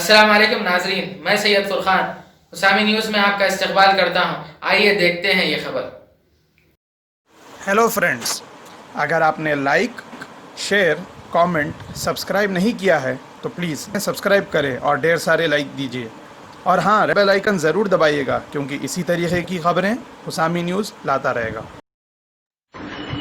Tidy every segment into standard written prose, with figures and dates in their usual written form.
अस्सलाम वालेकुम नाजरीन, मैं सैयद फुरखान हुसामी न्यूज़ में आपका इस्तकबाल करता हूँ। आइए देखते हैं ये खबर। हेलो फ्रेंड्स, अगर आपने लाइक, शेयर, कमेंट, सब्सक्राइब नहीं किया है तो प्लीज़ सब्सक्राइब करें और ढेर सारे लाइक दीजिए। और हाँ, बेल आइकन ज़रूर दबाइएगा क्योंकि इसी तरीके की खबरें हुसामी न्यूज़ लाता रहेगा।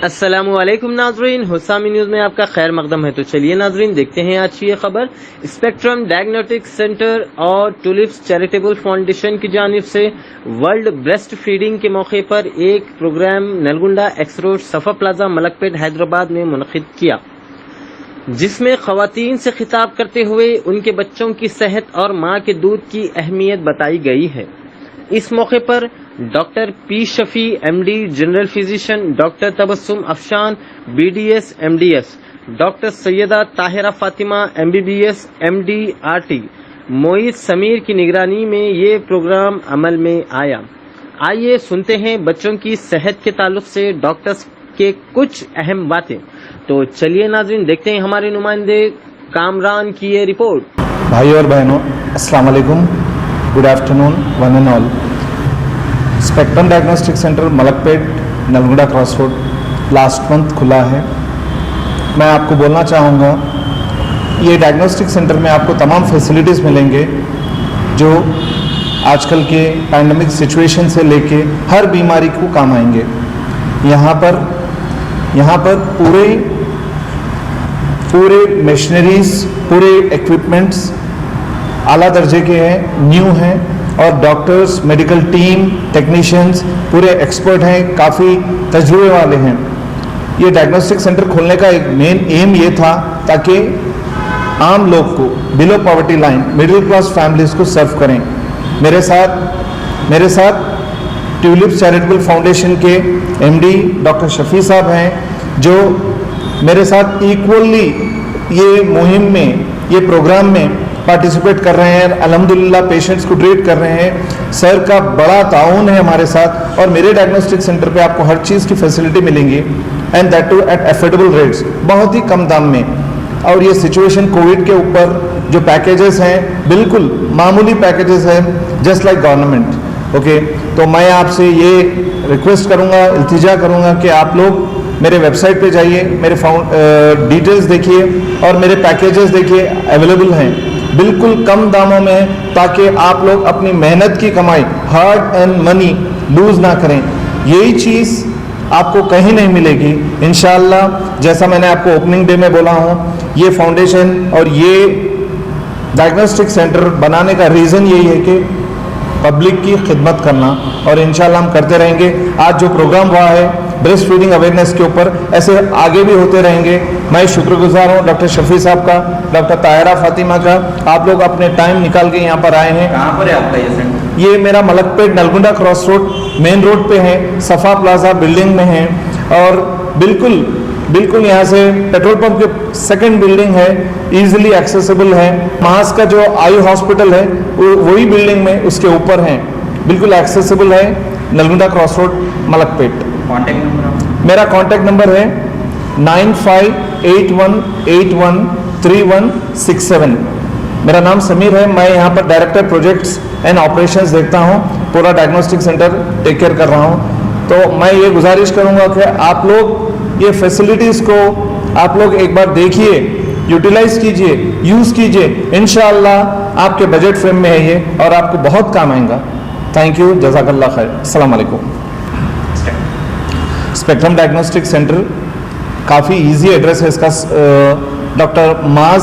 अस्सलामुअलैकुम नाजरीन, हुसामी न्यूज़ में आपका खैर मकदम है। तो चलिए नाजरीन देखते हैं आज की ये खबर। स्पेक्ट्रम डायग्नोस्टिक सेंटर और टुलिप्स चैरिटेबल फाउंडेशन की जानिब से वर्ल्ड ब्रेस्ट फीडिंग के मौके पर एक प्रोग्राम नलगुंडा एक्स रोड सफा प्लाजा मलकपेट हैदराबाद में मुनक़िद किया, जिसमें ख़वातीन से खिताब करते हुए उनके बच्चों की सेहत और माँ के दूध की अहमियत बताई गई है। इस मौके पर doctor P Shafi MD general physician, doctor Tabassum Afshan BDS MDS, doctor Syeda Tahira Fatima MBBS MD RT, Moid Sameer की निगरानी में ये प्रोग्राम अमल में आया। आइए सुनते हैं बच्चों की सेहत के ताल्लुक से डॉक्टर्स के कुछ अहम बातें। तो चलिए नाज़रीन देखते हैं हमारे नुमाइंदे कामरान की ये रिपोर्ट। भाई और बहनों, अस्सलाम वालेकुम, good afternoon one and all. Spectrum diagnostic centre Malakpet Nalgonda cross road last month खुला है। मैं आपको बोलना चाहूँगा, ये डायग्नोस्टिक सेंटर में आपको तमाम फैसिलिटीज़ मिलेंगे जो आजकल के पैंडमिक सिचुएशन से लेके हर बीमारी को काम आएंगे। यहाँ पर पूरे मशीनरीज, पूरे इक्विपमेंट्स आला दर्जे के हैं, न्यू हैं, और डॉक्टर्स, मेडिकल टीम, टेक्नीशियंस पूरे एक्सपर्ट हैं, काफ़ी तजुर्बे वाले हैं। ये डायग्नोस्टिक सेंटर खोलने का एक मेन एम ये था ताकि आम लोग को, below poverty line, middle class families को सर्व करें। मेरे साथ ट्यूलिप्स चैरिटेबल फाउंडेशन के एमडी डॉक्टर शफी साहब हैं, जो मेरे साथ इक्वली ये मुहिम में, ये प्रोग्राम में पार्टिसिपेट कर रहे हैं। अल्हम्दुलिल्लाह पेशेंट्स को ट्रीट कर रहे हैं। सर का बड़ा ताउन है हमारे साथ, और मेरे डायग्नोस्टिक सेंटर पे आपको हर चीज़ की फैसिलिटी मिलेंगी, and that too at affordable rates, बहुत ही कम दाम में। और ये सिचुएशन कोविड के ऊपर जो पैकेजेस हैं, बिल्कुल मामूली पैकेजेस हैं, जस्ट लाइक गवर्नमेंट। ओके, तो मैं आपसे ये रिक्वेस्ट करूँगा, इल्तिजा करूँगा कि आप लोग मेरे वेबसाइट पे जाइए, मेरे डिटेल्स देखिए और मेरे पैकेजेस देखिए, अवेलेबल हैं बिल्कुल कम दामों में, ताकि आप लोग अपनी मेहनत की कमाई, हार्ड एंड मनी लूज ना करें। यही चीज़ आपको कहीं नहीं मिलेगी इंशाअल्लाह। जैसा मैंने आपको ओपनिंग डे में बोला हूँ, ये फाउंडेशन और ये डायग्नोस्टिक सेंटर बनाने का रीज़न यही है कि पब्लिक की खिदमत करना, और इंशाअल्लाह हम करते रहेंगे। आज जो प्रोग्राम हुआ है ब्रेस्ट फीडिंग अवेयरनेस के ऊपर, ऐसे आगे भी होते रहेंगे। मैं शुक्रगुजार हूँ डॉक्टर शफी साहब का, डॉक्टर ताहिरा फातिमा का। आप लोग अपने टाइम निकाल के यहाँ पर आए हैं। कहाँ पर है आपका ये सेंटर? ये मेरा Malakpet Nalgonda cross road main road पे है, सफ़ा प्लाजा बिल्डिंग में है, और बिल्कुल यहाँ से पेट्रोल पंप के सेकंड बिल्डिंग है, इजीली एक्सेसिबल है। मास का जो आई हॉस्पिटल है वही बिल्डिंग में उसके ऊपर है, बिल्कुल एक्सेसिबल है, Nalgonda cross road Malakpet. Contact number? मेरा कॉन्टैक्ट नंबर है 9581813167। मेरा नाम समीर है, मैं यहाँ पर डायरेक्टर प्रोजेक्ट्स एंड ऑपरेशंस देखता हूँ, पूरा डायग्नोस्टिक सेंटर टेक केयर कर रहा हूँ। तो मैं ये गुजारिश करूँगा कि आप लोग ये फैसिलिटीज़ को आप लोग एक बार देखिए, यूटिलाइज कीजिए, यूज़ कीजिए। इंशाअल्लाह आपके बजट फ्रेम में है ये, और आपको बहुत काम आएगा। थैंक यू, जज़ाकल्लाह खैर, अस्सलाम वालेकुम। स्पेक्ट्रम डायग्नोस्टिक सेंटर काफ़ी इजी एड्रेस है इसका। डॉक्टर माज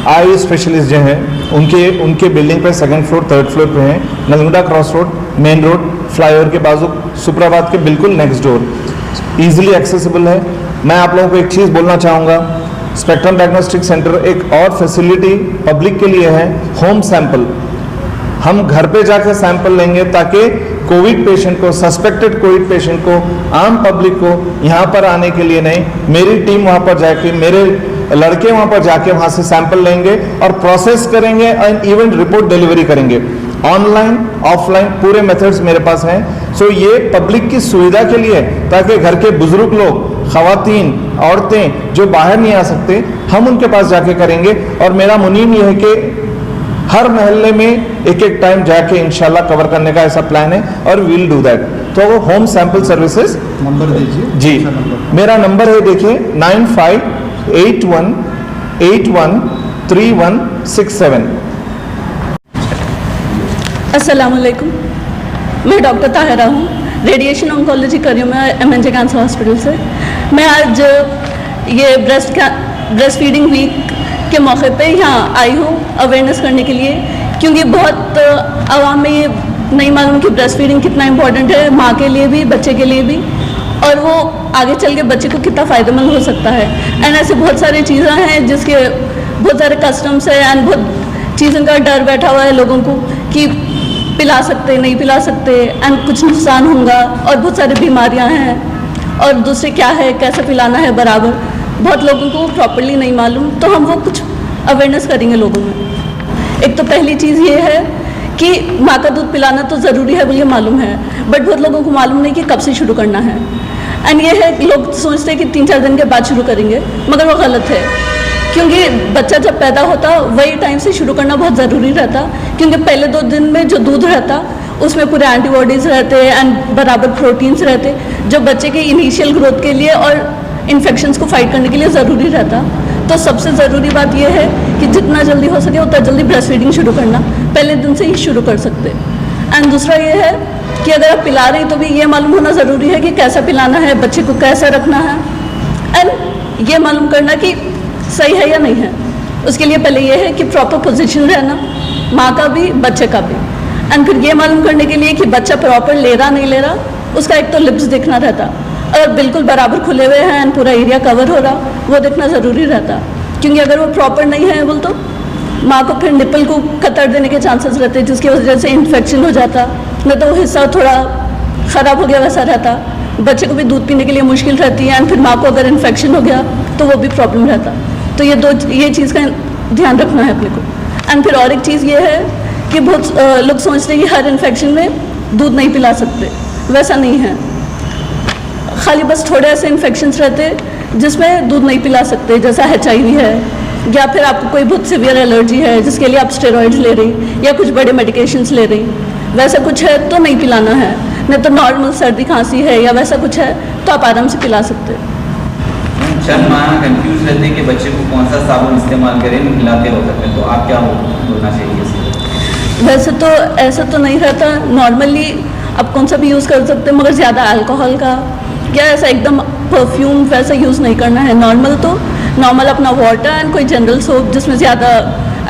आई स्पेशलिस्ट जो हैं उनके बिल्डिंग पे सेकंड फ्लोर, थर्ड फ्लोर पे हैं, Nalgonda cross road main road, flyover के बाजू, सुपराबाद के बिल्कुल नेक्स्ट डोर, ईजिली एक्सेसिबल है। मैं आप लोगों को एक चीज़ बोलना चाहूँगा, स्पेक्ट्रम डायग्नोस्टिक सेंटर एक और फैसिलिटी पब्लिक के लिए है, होम सैंपल। हम घर पे जाकर सैंपल लेंगे ताकि कोविड पेशेंट को, सस्पेक्टेड कोविड पेशेंट को, आम पब्लिक को यहाँ पर आने के लिए नहीं, मेरी टीम वहाँ पर जाके, मेरे लड़के वहाँ पर जाके वहाँ से सैंपल लेंगे और प्रोसेस करेंगे एंड इवन रिपोर्ट डिलीवरी करेंगे। ऑनलाइन ऑफलाइन पूरे मेथड्स मेरे पास हैं। सो ये पब्लिक की सुविधा के लिए, ताकि घर के बुजुर्ग लोग, ख़वातीन, औरतें जो बाहर नहीं आ सकते, हम उनके पास जाके करेंगे। और मेरा मुनीम ये है कि हर मोहल्ले में एक एक टाइम जाके इंशाल्लाह कवर करने का ऐसा प्लान है और वी विल डू दैट। तो होम सैंपल सर्विसेज नंबर दीजिए जी, मेरा नंबर है देखिए 9581813167। अस्सलामुअलैकुम, मैं डॉक्टर ताहिरा हूँ, रेडिएशन ऑन्कोलॉजी कर रही हूँ मैं MNJ कैंसर हॉस्पिटल से। मैं आज ये ब्रेस्ट फीडिंग वीक के मौके पे यहाँ आई हूँ अवेयरनेस करने के लिए, क्योंकि बहुत आवाम में ये नहीं मालूम कि ब्रेस्ट फीडिंग कितना इम्पोर्टेंट है, माँ के लिए भी बच्चे के लिए भी, और वो आगे चल के बच्चे को कितना फ़ायदेमंद हो सकता है। एंड ऐसे बहुत सारी चीज़ें हैं जिसके बहुत सारे कस्टम्स है एंड बहुत चीज़ों का डर बैठा हुआ है लोगों को कि पिला सकते नहीं पिला सकते एंड कुछ नुकसान होगा, और बहुत सारी बीमारियां हैं, और दूसरे क्या है कैसे पिलाना है बराबर, बहुत लोगों को प्रॉपर्ली नहीं मालूम। तो हम वो कुछ अवेयरनेस करेंगे लोगों में। एक तो पहली चीज़ ये है कि माँ का दूध पिलाना तो ज़रूरी है बोलिए मालूम है, बट बहुत लोगों को मालूम नहीं कि कब से शुरू करना है। एंड ये है लोग सोचते हैं कि 3-4 दिन के बाद शुरू करेंगे, मगर वो गलत है, क्योंकि बच्चा जब पैदा होता वही टाइम से शुरू करना बहुत ज़रूरी रहता, क्योंकि पहले 2 दिन में जो दूध रहता उसमें पूरे एंटीबॉडीज़ रहते एंड बराबर प्रोटीन्स रहते जो बच्चे के इनिशियल ग्रोथ के लिए और इन्फेक्शंस को फाइट करने के लिए ज़रूरी रहता। तो सबसे ज़रूरी बात यह है कि जितना जल्दी हो सके उतना जल्दी ब्रेस्ट फीडिंग शुरू करना, पहले दिन से ही शुरू कर सकते। एंड दूसरा ये है कि अगर आप पिला रहे हैं तो भी ये मालूम होना ज़रूरी है कि कैसा पिलाना है, बच्चे को कैसा रखना है, एंड ये मालूम करना कि सही है या नहीं है। उसके लिए पहले ये है कि प्रॉपर पोजीशन रहना, माँ का भी बच्चे का भी, एंड फिर ये मालूम करने के लिए कि बच्चा प्रॉपर ले रहा नहीं ले रहा, उसका एक तो लिप्स देखना रहता, अगर बिल्कुल बराबर खुले हुए हैं एंड पूरा एरिया कवर हो रहा वो देखना ज़रूरी रहता, क्योंकि अगर वो प्रॉपर नहीं है बोल तो माँ को फिर निपल को कतर देने के चांसेस रहते, जिसकी वजह से इन्फेक्शन हो जाता, नहीं तो वो हिस्सा थोड़ा ख़राब हो गया वैसा रहता, बच्चे को भी दूध पीने के लिए मुश्किल रहती है, एंड फिर माँ को अगर इन्फेक्शन हो गया तो वो भी प्रॉब्लम रहता। तो ये चीज़ का ध्यान रखना है अपने को। एंड फिर और एक चीज़ ये है कि बहुत लोग सोचते हैं कि हर इन्फेक्शन में दूध नहीं पिला सकते, वैसा नहीं है। खाली बस थोड़े ऐसे इन्फेक्शंस रहते जिसमें दूध नहीं पिला सकते, जैसा HIV है, या फिर आपको कोई बहुत सीवियर एलर्जी है जिसके लिए आप स्टेरॉइड्स ले रही या कुछ बड़े मेडिकेशंस ले रही, वैसा कुछ है तो नहीं पिलाना है। नहीं तो नॉर्मल सर्दी खांसी है या वैसा कुछ है तो आप आराम से पिला सकते हैं। चंद माँ कंफ्यूज रहते हैं कि बच्चे को कौन सा साबुन इस्तेमाल करें, खिलाते हो सकते हैं, तो आप क्या बोलना चाहिए इससे? वैसे तो ऐसा तो नहीं रहता, नॉर्मली आप कौन सा भी यूज़ कर सकते हैं, मगर ज़्यादा अल्कोहल का या ऐसा एकदम परफ्यूम वैसा यूज़ नहीं करना है। नॉर्मल अपना वाटर एंड कोई जनरल सोप जिसमें ज़्यादा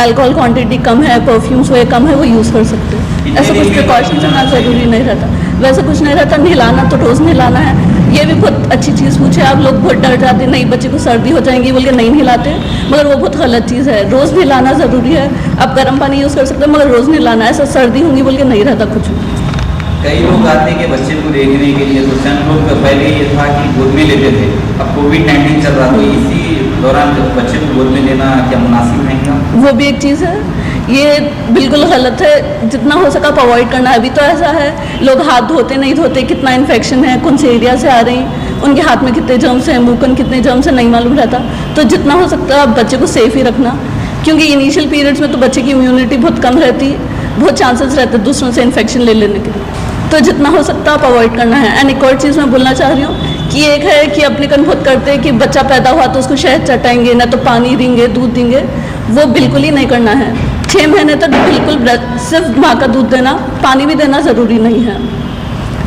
अल्कोहल क्वांटिटी कम है, परफ्यूम्स वो कम है, वो यूज़ कर सकते हैं। ऐसा कुछ प्रिकॉशंस होना ज़रूरी नहीं रहता, वैसा कुछ नहीं रहता। नहलाना तो रोज़ नहलाना है, ये भी बहुत अच्छी चीज़ पूछे आप लोग। बहुत डर जाते नहीं बच्चे को सर्दी हो जाएंगी बोल के नहीं नहलाते, मगर वो बहुत गलत चीज़ है। रोज़ नहलाना ज़रूरी है। आप गर्म पानी यूज़ कर सकते हैं मगर रोज़ नहलाना, ऐसा सर्दी होंगी बोल के नहीं रहता कुछ। कई लोग आते हैं कि बच्चे को देखने के लिए, तो चंद लोग पहले ये था कि गोद में लेते थे, अब कोविड-19 चल रहा, तो इसी दौरान बच्चे को गोद में लेना क्या मुनासिब नहीं था? वो भी एक चीज़ है, ये बिल्कुल गलत है। जितना हो सका आप अवॉइड करना है। अभी तो ऐसा है लोग हाथ धोते नहीं धोते, कितना इन्फेक्शन है, कौन से एरिया से आ रही, उनके हाथ में कितने जर्म्स हैं, मुँह में कितने जर्म्स हैं नहीं मालूम रहता। तो जितना हो सकता है आप बच्चे को सेफ ही रखना, क्योंकि इनिशियल पीरियड्स में तो बच्चे की इम्यूनिटी बहुत कम रहती, बहुत चांसेस रहते दूसरों से इन्फेक्शन ले लेने के, तो जितना हो सकता है आप अवॉइड करना है। एंड एक और चीज़ मैं बोलना चाह रही हूँ कि एक है कि अपने कन बहुत करते हैं कि बच्चा पैदा हुआ तो उसको शहद चटाएंगे, ना तो पानी देंगे, दूध देंगे, वो बिल्कुल ही नहीं करना है। 6 महीने तक बिल्कुल सिर्फ माँ का दूध देना, पानी भी देना ज़रूरी नहीं है।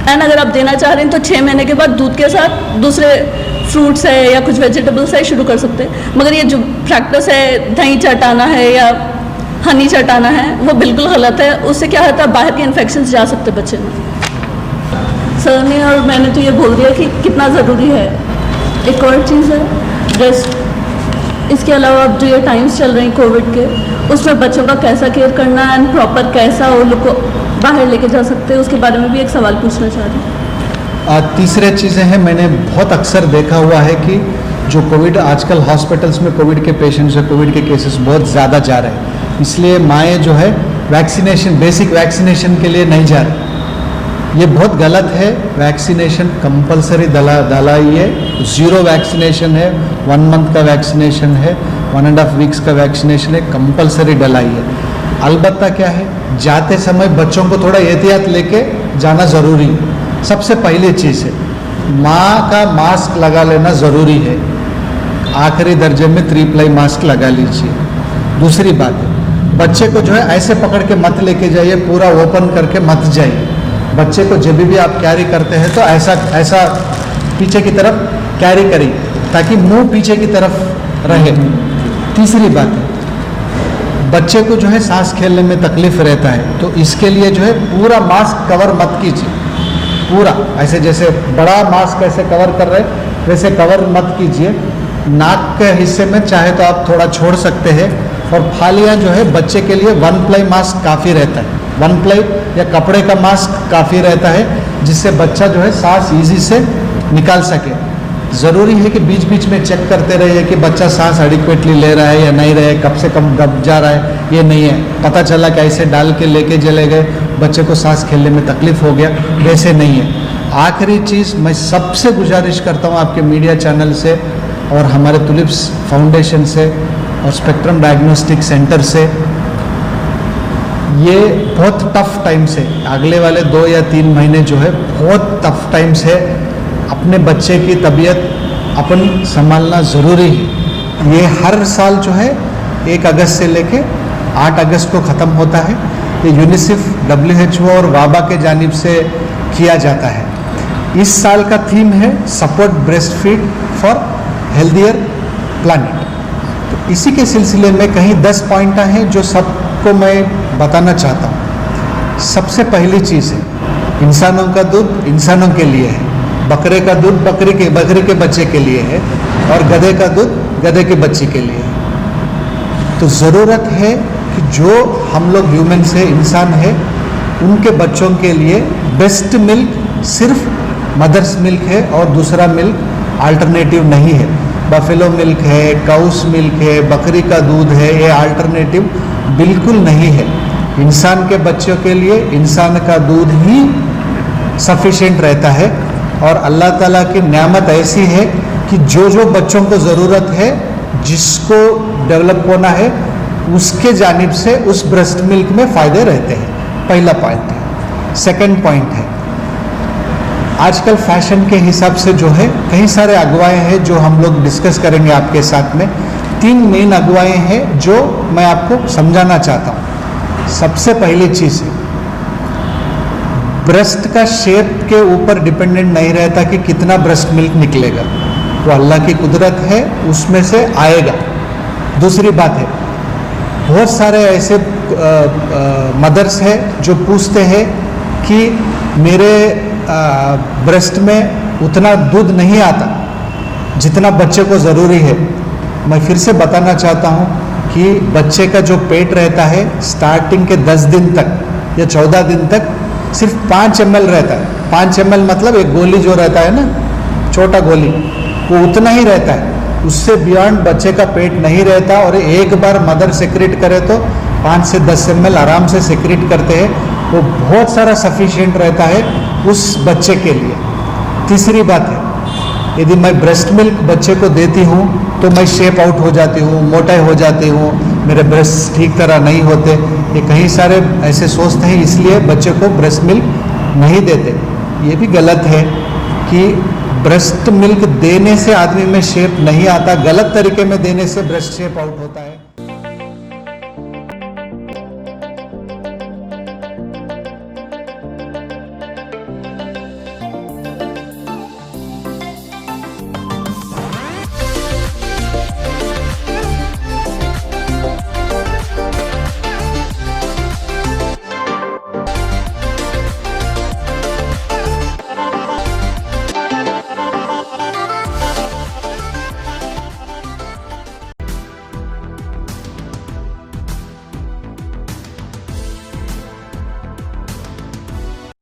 एंड अगर आप देना चाह रहे हैं तो 6 महीने के बाद दूध के साथ दूसरे फ्रूट्स है या कुछ वेजिटेबल्स है शुरू कर सकते हैं, मगर ये जो प्रैक्टिस है दही चटाना है या हनी चटाना है वो बिल्कुल गलत है। उससे क्या होता है बाहर के इन्फेक्शन जा सकते बच्चे में। सर ने और मैंने तो ये बोल दिया कि कितना ज़रूरी है। एक और चीज़ है ब्रेस्ट, इसके अलावा अब जो ये टाइम्स चल रहे हैं कोविड के, उसमें बच्चों का कैसा केयर करना एंड प्रॉपर कैसा वो लोग को बाहर लेके जा सकते हैं, उसके बारे में भी एक सवाल पूछना चाह रही हूँ। तीसरे चीज़ें हैं, मैंने बहुत अक्सर देखा हुआ है कि जो कोविड आजकल हॉस्पिटल्स में कोविड के पेशेंट्स है, कोविड के केसेस बहुत ज़्यादा जा रहे हैं, इसलिए माएँ जो है वैक्सीनेशन, बेसिक वैक्सीनेशन के लिए नहीं जा रही। ये बहुत गलत है। वैक्सीनेशन कंपलसरी डाला ही है। 0 वैक्सीनेशन है, 1 मंथ का वैक्सीनेशन है, 1.5 वीक्स का वैक्सीनेशन है, कंपलसरी डलाई है। अलबत्ता क्या है, जाते समय बच्चों को थोड़ा एहतियात लेके जाना ज़रूरी है। सबसे पहली चीज़ है माँ का मास्क लगा लेना ज़रूरी है। आखिरी दर्जे में 3 प्लाई मास्क लगा लीजिए। दूसरी बात है, बच्चे को जो है ऐसे पकड़ के मत लेके जाइए, पूरा ओपन करके मत जाइए। बच्चे को जब भी आप कैरी करते हैं तो ऐसा पीछे की तरफ कैरी करिए ताकि मुंह पीछे की तरफ रहे। तीसरी बात है, बच्चे को जो है सांस खेलने में तकलीफ रहता है तो इसके लिए जो है पूरा मास्क कवर मत कीजिए। पूरा ऐसे जैसे बड़ा मास्क ऐसे कवर कर रहे वैसे कवर मत कीजिए। नाक के हिस्से में चाहे तो आप थोड़ा छोड़ सकते हैं। और फालियाँ जो है बच्चे के लिए 1 प्लाई मास्क काफ़ी रहता है। 1 प्लाई या कपड़े का मास्क काफ़ी रहता है जिससे बच्चा जो है सांस ईजी से निकाल सके। ज़रूरी है कि बीच बीच में चेक करते रहिए कि बच्चा सांस एडिक्वेटली ले रहा है या नहीं रहा है, कब से कम दब जा रहा है, ये नहीं है। पता चला कि ऐसे डाल के लेके चले गए, बच्चे को सांस खेलने में तकलीफ हो गया, वैसे नहीं है। आखिरी चीज़ मैं सबसे गुजारिश करता हूँ आपके मीडिया चैनल से और हमारे तुलिप्स फाउंडेशन से और स्पेक्ट्रम डायग्नोस्टिक सेंटर से, ये बहुत टफ टाइम से अगले वाले 2 या 3 महीने जो है बहुत टफ टाइम से अपने बच्चे की तबीयत अपन संभालना ज़रूरी है। ये हर साल जो है 1 अगस्त से लेके 8 अगस्त को ख़त्म होता है। ये यूनिसेफ, WHO और वाबा के जानिब से किया जाता है। इस साल का थीम है support breast feed for healthier planet. तो इसी के सिलसिले में कहीं 10 पॉइंट हैं जो सबको मैं बताना चाहता हूँ। सबसे पहली चीज़ है, इंसानों का दूध इंसानों के लिए है, बकरे का दूध बकरी के बच्चे के लिए है और गधे का दूध गधे के बच्चे के लिए है। तो ज़रूरत है कि जो हम लोग ह्यूमन से इंसान है उनके बच्चों के लिए बेस्ट मिल्क सिर्फ मदर्स मिल्क है और दूसरा मिल्क अल्टरनेटिव नहीं है। बफेलो मिल्क है, काउस मिल्क है, बकरी का दूध है, ये अल्टरनेटिव बिल्कुल नहीं है। इंसान के बच्चों के लिए इंसान का दूध ही सफिशिएंट रहता है। और अल्लाह ताला की नेमत ऐसी है कि जो जो बच्चों को ज़रूरत है, जिसको डेवलप होना है, उसके जानिब से उस ब्रेस्ट मिल्क में फ़ायदे रहते हैं। पहला पॉइंट है। सेकंड पॉइंट है, आजकल फैशन के हिसाब से जो है कई सारे अगुवाएँ हैं जो हम लोग डिस्कस करेंगे आपके साथ में। 3 मेन अगुवाएँ हैं जो मैं आपको समझाना चाहता हूँ। सबसे पहली चीज़ है, ब्रेस्ट का शेप के ऊपर डिपेंडेंट नहीं रहता कि कितना ब्रेस्ट मिल्क निकलेगा, वो अल्लाह की कुदरत है, उसमें से आएगा। दूसरी बात है, बहुत सारे ऐसे मदर्स हैं जो पूछते हैं कि मेरे ब्रेस्ट में उतना दूध नहीं आता जितना बच्चे को ज़रूरी है। मैं फिर से बताना चाहता हूँ कि बच्चे का जो पेट रहता है स्टार्टिंग के 10 दिन तक या 14 दिन तक सिर्फ 5 ml रहता है। 5 ml मतलब एक गोली जो रहता है ना, छोटा गोली, वो उतना ही रहता है। उससे बियॉन्ड बच्चे का पेट नहीं रहता। और एक बार मदर सेक्रेट करे तो 5 से 10 ml आराम से सेक्रेट करते हैं, वो बहुत सारा सफिशिएंट रहता है उस बच्चे के लिए। तीसरी बात है, यदि मैं ब्रेस्ट मिल्क बच्चे को देती हूँ तो मैं शेप आउट हो जाती हूँ, मोटाई हो जाती हूँ, मेरे ब्रेस्ट ठीक तरह नहीं होते। ये कई सारे ऐसे सोचते हैं, इसलिए बच्चे को ब्रेस्ट मिल्क नहीं देते। ये भी गलत है कि ब्रेस्ट मिल्क देने से आदमी में शेप नहीं आता, गलत तरीके में देने से ब्रेस्ट शेप आउट होता है।